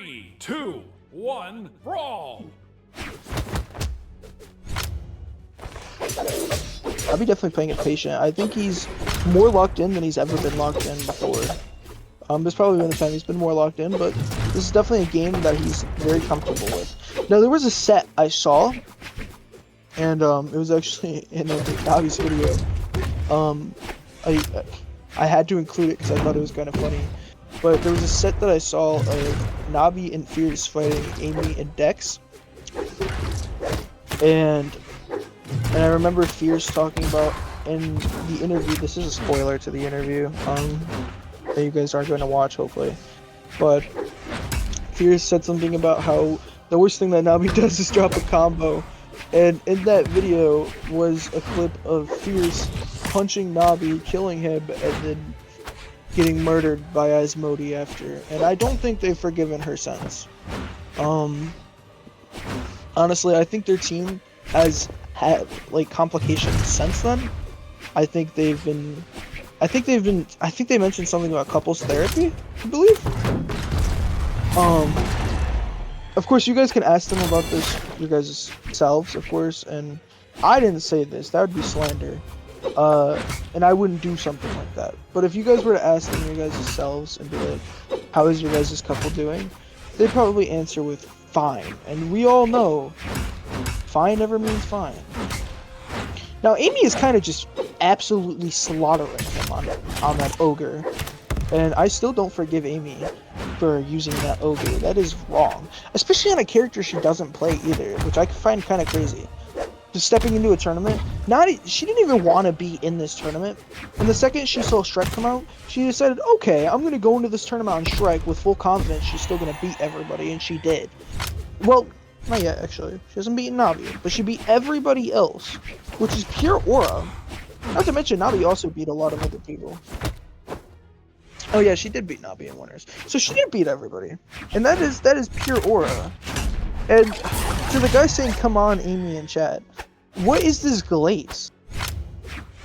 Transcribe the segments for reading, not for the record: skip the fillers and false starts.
3, 2, 1, brawl! I'll be definitely playing it patient. I think he's more locked in than he's ever been locked in before. There's probably been a time he's been more locked in, but this is definitely a game that he's very comfortable with. Now, there was a set I saw, and it was actually in Nabi's video. I had to include it because I thought it was kind of funny. But there was a set that I saw of Nabi and Fierce fighting Amy and Dex. And I remember Fierce talking about in the interview, this is a spoiler to the interview, that you guys aren't going to watch, hopefully. But Fierce said something about how the worst thing that Nabi does is drop a combo. And in that video was a clip of Fierce punching Nabi, killing him, and then getting murdered by Asmodee after. And I don't think they've forgiven her since. Honestly, I think their team has had like complications since then. I think they mentioned something about couples therapy, I believe. Of course, you guys can ask them about this, you guys selves, of course, and I didn't say this, that would be slander. And I wouldn't do something like that. But if you guys were to ask them your guys selves and be like, how is your guys' couple doing? They'd probably answer with fine. And we all know, fine never means fine. Now, Amy is kind of just absolutely slaughtering him on that ogre. And I still don't forgive Amy for using that ogre. That is wrong. Especially on a character she doesn't play either, which I find kind of crazy. Just stepping into a tournament. She didn't even want to be in this tournament. And the second she saw Shrek come out, she decided, okay, I'm going to go into this tournament on Shrek with full confidence she's still going to beat everybody, and she did. Well, not yet, actually. She hasn't beaten Nabi, but she beat everybody else, which is pure aura. Not to mention, Nabi also beat a lot of other people. Oh yeah, she did beat Nabi in winners. So she did beat everybody. And that is pure aura. And to the guy saying, come on, Amy in chat, what is this glaze?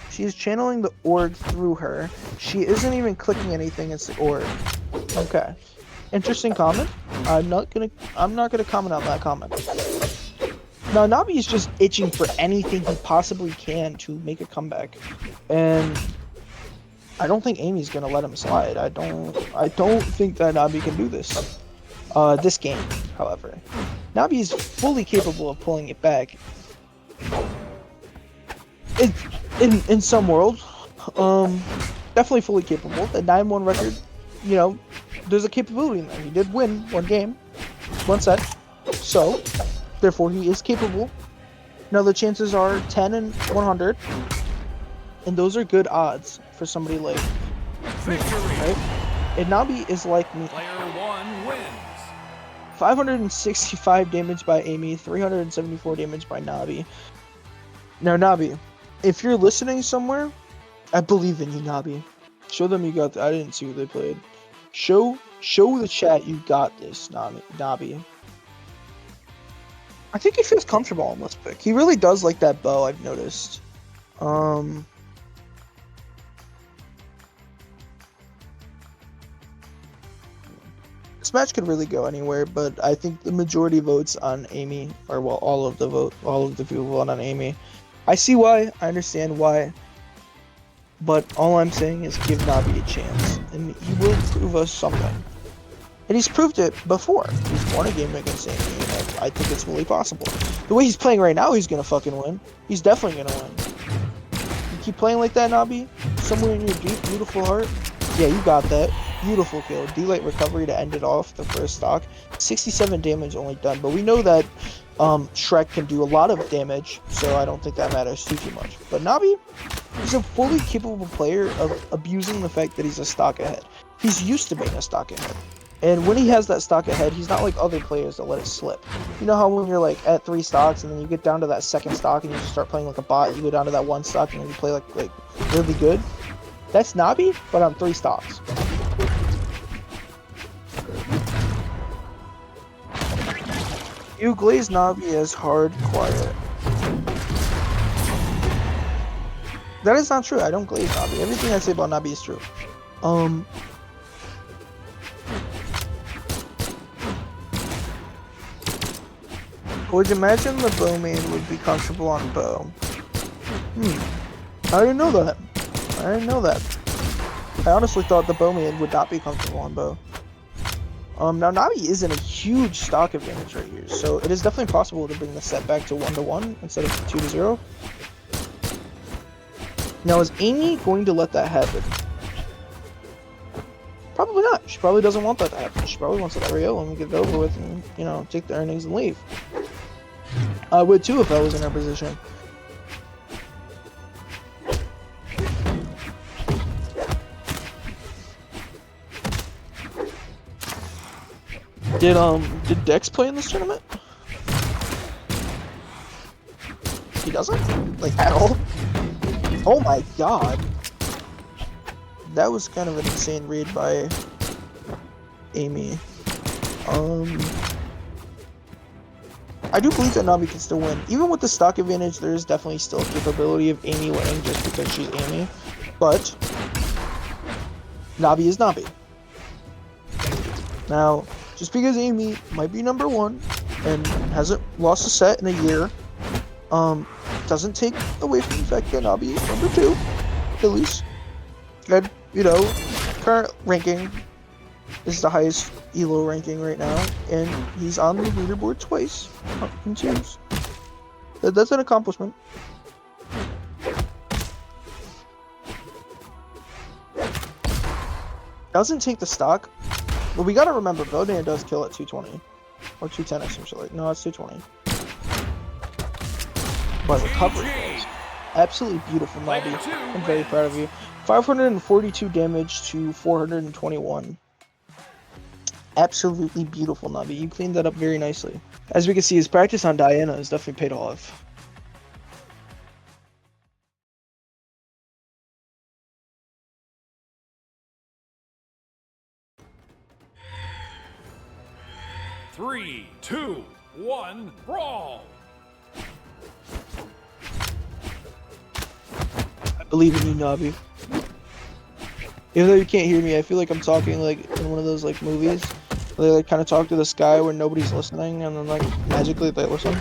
She is channeling the org through her. She isn't even clicking anything, it's the org. Okay. Interesting comment. I'm not gonna comment on that comment. Now, Nabi is just itching for anything he possibly can to make a comeback. And I don't think Amy's gonna let him slide. I don't think that Nabi can do this. This game, however. Nabi is fully capable of pulling it back. In some world, definitely fully capable. The 9-1 record, you know, there's a capability in there. He did win one game, one set, so therefore he is capable. Now the chances are 10 and 100, and those are good odds for somebody like me, right? And Nabi is like me. Player 1 wins. 565 damage by Amy, 374 damage by Nabi. Now, Nabi, if you're listening somewhere, I believe in you, Nabi. Show them you got I didn't see who they played. Show the chat you got this, Nabi. I think he feels comfortable on this pick. He really does like that bow, I've noticed. This match could really go anywhere, but I think the majority votes on Amy, or well, all of the people vote on Amy. I see why, I understand why, but all I'm saying is give Nabi a chance, and he will prove us something. And he's proved it before. He's won a game against Amy, and I think it's really possible. The way he's playing right now, he's gonna fucking win. He's definitely gonna win. You keep playing like that, Nabi, somewhere in your deep, beautiful heart. Yeah, you got that. Beautiful kill. D-Light recovery to end it off the first stock. 67 damage only done, but we know that Shrek can do a lot of damage, so I don't think that matters too much. But Nabi, he's a fully capable player of abusing the fact that he's a stock ahead. He's used to being a stock ahead. And when he has that stock ahead, he's not like other players that let it slip. You know how when you're like at 3 stocks and then you get down to that second stock and you just start playing like a bot, you go down to that 1 stock and then you play like really good? That's Nabi, but on 3 stocks. You glaze Nabi as hard quiet. That is not true. I don't glaze Nabi. Everything I say about Nabi is true. Would you imagine the bowman would be comfortable on bow? I didn't know that. I didn't know that. I honestly thought the bowman would not be comfortable on bow. Now Nabi is in a huge stock advantage right here, so it is definitely possible to bring the set back to 1-1 instead of 2-0. Now, is Amy going to let that happen? Probably not. She probably doesn't want that to happen. She probably wants to hurry up and get it over with and, you know, take the earnings and leave. I would too if I was in her position. Did Dex play in this tournament? He doesn't? Like, at all? Oh my god. That was kind of an insane read by Amy. I do believe that Nabi can still win. Even with the stock advantage, there is definitely still a capability of Amy winning just because she's Amy. But Nabi is Nabi. Now, just because Amy might be number 1 and hasn't lost a set in a year, doesn't take away from the fact that Nabi is number 2, at least. And, you know, current ranking is the highest ELO ranking right now, and he's on the leaderboard twice, up in 2s. That's an accomplishment. Doesn't take the stock. But we gotta remember, Bodan does kill at 220. Or 210 essentially. No, it's 220. But recovery does. Absolutely beautiful, Nabi. I'm very proud of you. 542 damage to 421. Absolutely beautiful, Nabi. You cleaned that up very nicely. As we can see, his practice on Diana has definitely paid off. Three, 2, 1, brawl! I believe in you, Nabi. Even though you can't hear me, I feel like I'm talking like in one of those like movies where they like kind of talk to the sky where nobody's listening, and then like magically they listen.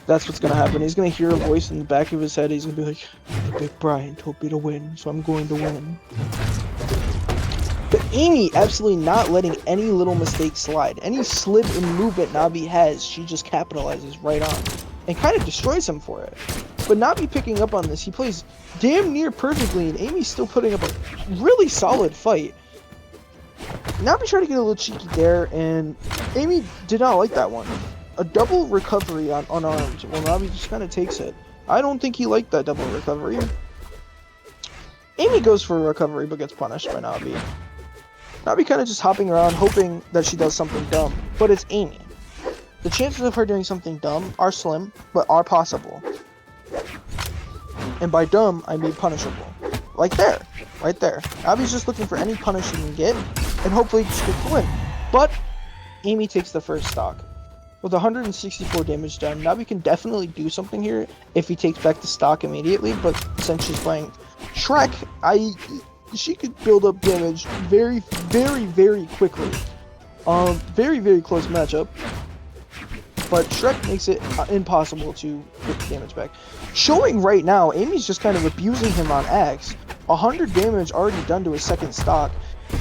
That's what's gonna happen. He's gonna hear a voice in the back of his head. He's gonna be like, "Big Brian told me to win, so I'm going to win." But Amy absolutely not letting any little mistake slide. Any slip in movement Nabi has, she just capitalizes right on. And kind of destroys him for it. But Nabi picking up on this, he plays damn near perfectly, and Amy's still putting up a really solid fight. Nabi tried to get a little cheeky there, and Amy did not like that one. A double recovery on unarmed. Well, Nabi just kind of takes it. I don't think he liked that double recovery. Amy goes for a recovery, but gets punished by Nabi. Nabi kind of just hopping around, hoping that she does something dumb. But it's Amy. The chances of her doing something dumb are slim, but are possible. And by dumb, I mean punishable. Like there. Right there. Nabi's just looking for any punish she can get, and hopefully just get the win. But Amy takes the first stock. With 164 damage done, Nabi can definitely do something here if he takes back the stock immediately, but since she's playing Shrek, she could build up damage very, very, very quickly. Very, very close matchup. But Shrek makes it impossible to get the damage back. Showing right now, Amy's just kind of abusing him on Axe. 100 damage already done to his second stock.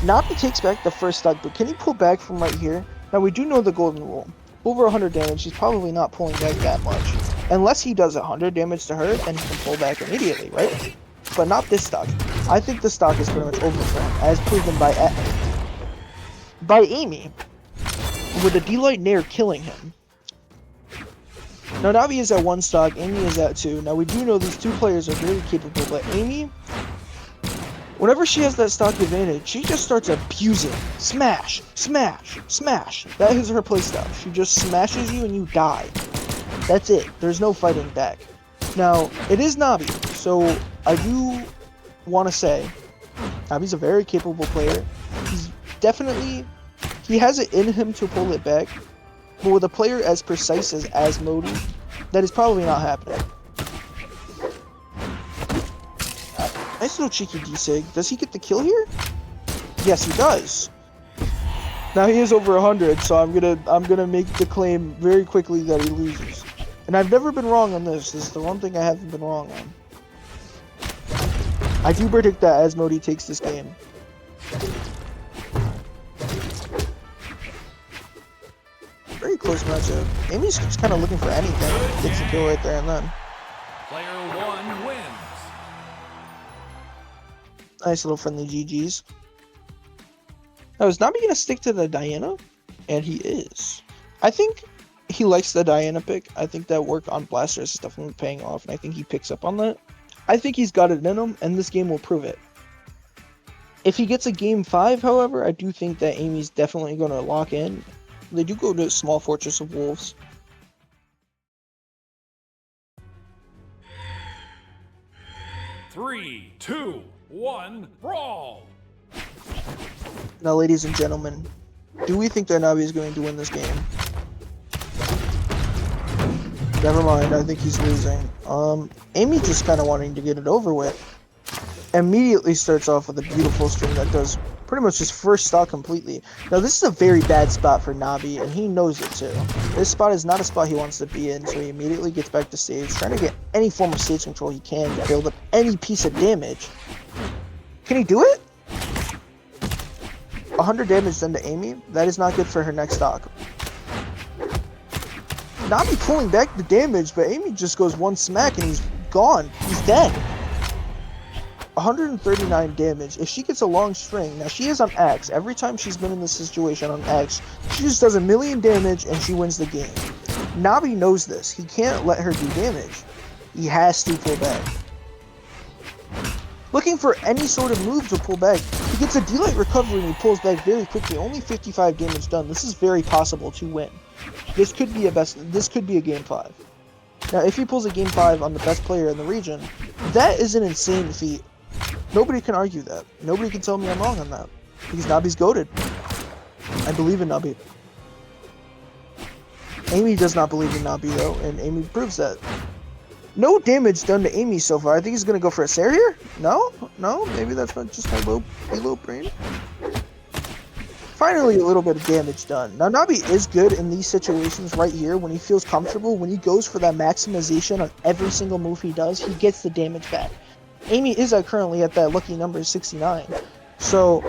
Nabi takes back the first stock, but can he pull back from right here? Now we do know the golden rule. Over 100 damage, he's probably not pulling back that much. Unless he does 100 damage to her, then he can pull back immediately, right? But not this stock. I think this stock is pretty much over for him, as proven by Amy, with the Delight Nair killing him. Now Nabi is at 1 stock, Amy is at 2. Now we do know these two players are very capable, but Amy, whenever she has that stock advantage, she just starts abusing. Smash, smash, smash. That is her playstyle. She just smashes you and you die. That's it. There's no fighting back. Now, it is Nabi, so I do want to say, Nabi's a very capable player. He has it in him to pull it back, but with a player as precise as Asmodee, that is probably not happening. Nice little cheeky D-Sig. Does he get the kill here? Yes, he does. Now he is over 100, so I'm gonna make the claim very quickly that he loses. And I've never been wrong on this. This is the one thing I haven't been wrong on. I do predict that Asmodee takes this game. Very close matchup. Amy's just kind of looking for anything. Gets the kill right there and then. Player 1 wins. Nice little friendly GG's. Now, is Nabi gonna stick to the Diana? And he is. I think he likes the Diana pick. I think that work on Blasters is definitely paying off, and I think he picks up on that. I think he's got it in him, and this game will prove it. If he gets a game 5, however, I do think that Amy's definitely going to lock in. They do go to Small Fortress of Wolves. Three, two, one, brawl! Now, ladies and gentlemen, do we think that Nabi is going to win this game? Never mind, I think he's losing. Amy just kind of wanting to get it over with. Immediately starts off with a beautiful string that does pretty much his first stock completely. Now, this is a very bad spot for Nabi, and he knows it too. This spot is not a spot he wants to be in, so he immediately gets back to stage, trying to get any form of stage control he can to build up any piece of damage. Can he do it? 100 damage done to Amy? That is not good for her next stock. Nabi pulling back the damage, but Amy just goes one smack and he's gone. He's dead. 139 damage. If she gets a long string, now she is on X. Every time she's been in this situation on X, she just does 1,000,000 damage and she wins the game. Nabi knows this. He can't let her do damage. He has to pull back. Looking for any sort of move to pull back. He gets a delight recovery and he pulls back very quickly. Only 55 damage done. This is very possible to win. This could be a game 5. Now, if he pulls a game 5 on the best player in the region, that is an insane feat. Nobody can argue that. Nobody can tell me I'm wrong on that. Because Nabi's goated. I believe in Nabi. Amy does not believe in Nabi though, and Amy proves that. No damage done to Amy so far. I think he's gonna go for a Sare here? No? No? Maybe that's not just my low brain. Finally, a little bit of damage done. Now, Nabi is good in these situations right here when he feels comfortable. When he goes for that maximization on every single move he does, he gets the damage back. Amy is currently at that lucky number 69. So,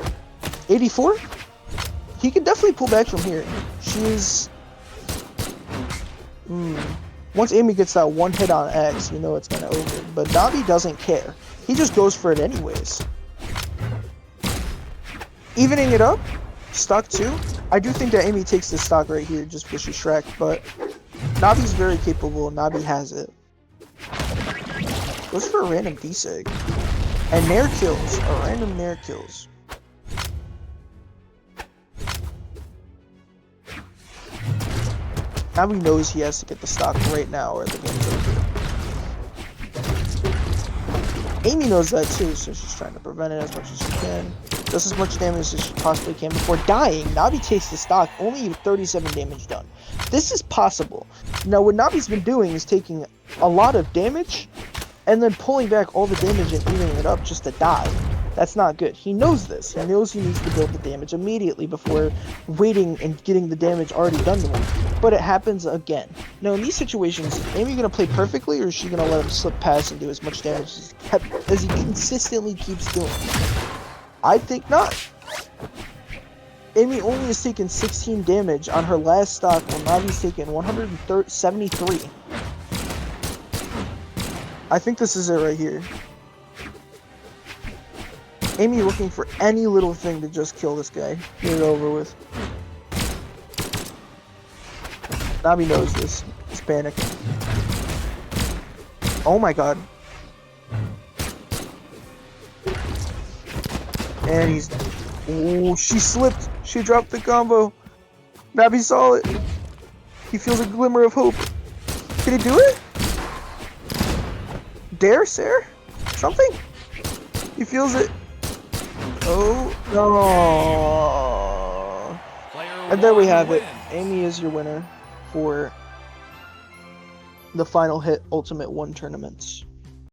84? He can definitely pull back from here. She's... Once Amy gets that one hit on X, you know it's kind of over. But Nabi doesn't care. He just goes for it anyways. Evening it up. Stock 2. I do think that Amy takes this stock right here just because she's Shrek, but Nabi's very capable. Nabi has it. Goes for a random D-Sig. And Nair kills. A random Nair kills. Nabi knows he has to get the stock right now or the game's over. Amy knows that too, so she's trying to prevent it as much as she can. Does as much damage as she possibly can before dying. Nabi takes the stock, only 37 damage done. This is possible. Now, what Nabi's been doing is taking a lot of damage and then pulling back all the damage and eating it up just to die. That's not good. He knows this. He knows he needs to build the damage immediately before waiting and getting the damage already done to him. But it happens again. Now, in these situations, is Amy going to play perfectly, or is she going to let him slip past and do as much damage as he consistently keeps doing? I think not. Amy only has taken 16 damage on her last stock, while Nabi's taken 173. I think this is it right here. Amy looking for any little thing to just kill this guy. Get it over with. Nabi knows this. He's panicking. Oh my god. And he's... Oh, she slipped. She dropped the combo. Nabi saw it. He feels a glimmer of hope. Can he do it? Dare, Sare? Something? He feels it. Oh, no. And there we have it. Amy is your winner for the Final Hit Ultimate 1 tournaments.